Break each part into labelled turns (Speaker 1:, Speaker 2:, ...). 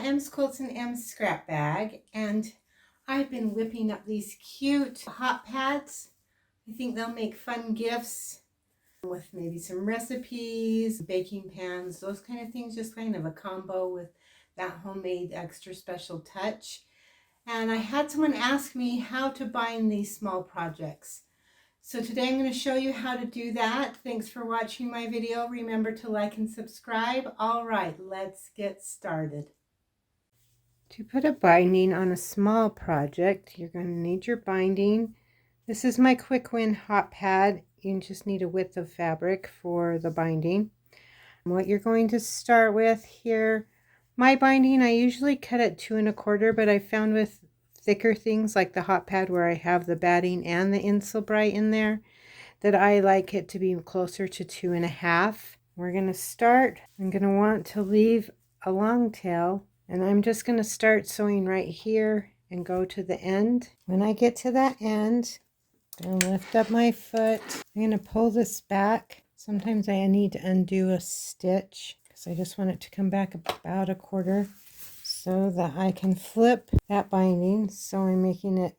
Speaker 1: M's Quilts and M's Scrap Bag, and I've been whipping up these cute hot pads. I think they'll make fun gifts with maybe some recipes, baking pans, those kind of things, just kind of a combo with that homemade extra special touch. And I had someone ask me how to bind these small projects. So today I'm going to show you how to do that. Thanks for watching my video. Remember to like and subscribe. All right, let's get started. To put a binding on a small project, you're going to need your binding. This is my Quick Win hot pad. You just need a width of fabric for the binding. What you're going to start with here, my binding, I usually cut at 2 1/4, but I found with thicker things like the hot pad where I have the batting and the Insulbrite in there, that I like it to be closer to 2 1/2. We're going to start, I'm going to want to leave a long tail, and I'm just going to start sewing right here and go to the end. When I get to that end, I'm going to lift up my foot. I'm going to pull this back. Sometimes I need to undo a stitch because I just want it to come back about 1/4 so that I can flip that binding. So I'm making it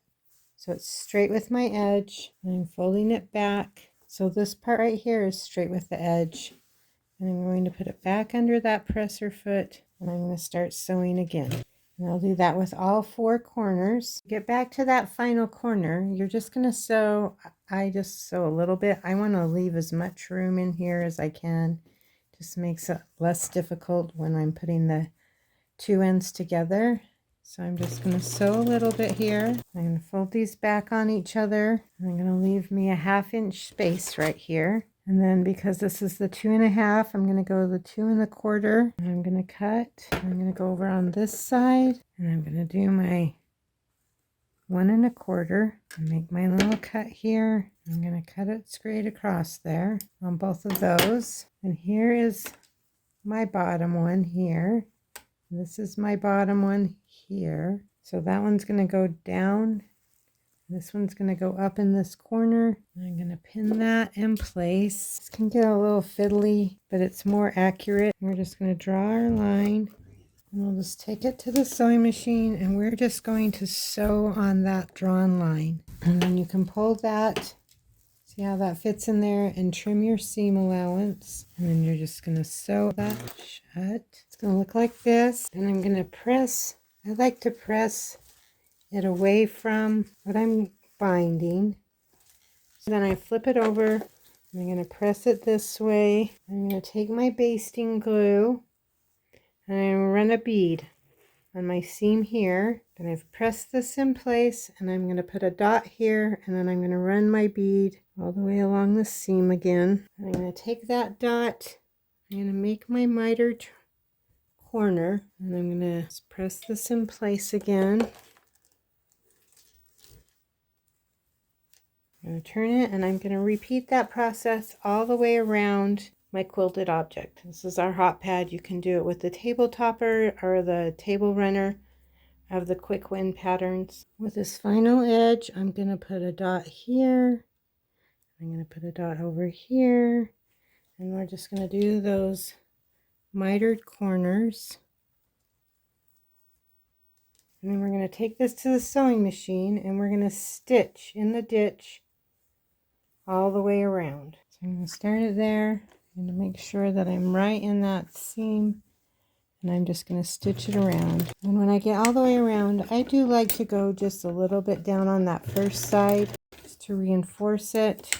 Speaker 1: so it's straight with my edge, and I'm folding it back. So this part right here is straight with the edge. And I'm going to put it back under that presser foot, and I'm going to start sewing again. And I'll do that with all 4 corners. Get back to that final corner. You're just going to sew, I just sew a little bit. I want to leave as much room in here as I can. Just makes it less difficult when I'm putting the 2 ends together. So I'm just going to sew a little bit here. I'm going to fold these back on each other. I'm going to leave me a 1/2 inch space right here. And then because this is the 2 1/2, I'm going to go to the 2 1/4. And I'm going to cut. I'm going to go over on this side, and I'm going to do my 1 1/4 and make my little cut here. I'm going to cut it straight across there on both of those. And here is my bottom one here. This is my bottom one here. So that one's going to go down. This one's going to go up in this corner. I'm going to pin that in place. This can get a little fiddly, but it's more accurate. We're just going to draw our line, and we'll just take it to the sewing machine, and we're just going to sew on that drawn line. And then you can pull that, see how that fits in there, and trim your seam allowance. And then you're just going to sew that shut. It's going to look like this. And I'm going to press, I like to press it away from what I'm binding. So then I flip it over, and I'm going to press it this way. I'm going to take my basting glue, and I'm going to run a bead on my seam here. Then I've pressed this in place, and I'm going to put a dot here, and then I'm going to run my bead all the way along the seam again. I'm going to take that dot, I'm going to make my mitered corner, and I'm going to press this in place again. I'm going to turn it, and I'm going to repeat that process all the way around my quilted object. This is our hot pad. You can do it with the table topper or the table runner of the Quick Win patterns. With this final edge, I'm going to put a dot here. I'm going to put a dot over here, and we're just going to do those mitered corners. And then we're going to take this to the sewing machine, and we're going to stitch in the ditch all the way around. So I'm going to start it there. I'm going to make sure that I'm right in that seam, and I'm just going to stitch it around. And when I get all the way around, I do like to go just a little bit down on that first side just to reinforce it.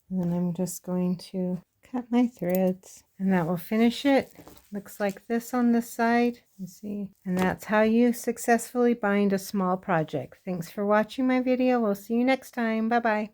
Speaker 1: And then I'm just going to cut my threads, and that will finish it. Looks like this on this side, you see, and that's how you successfully bind a small project. Thanks for watching my video. We'll see you next time. Bye bye.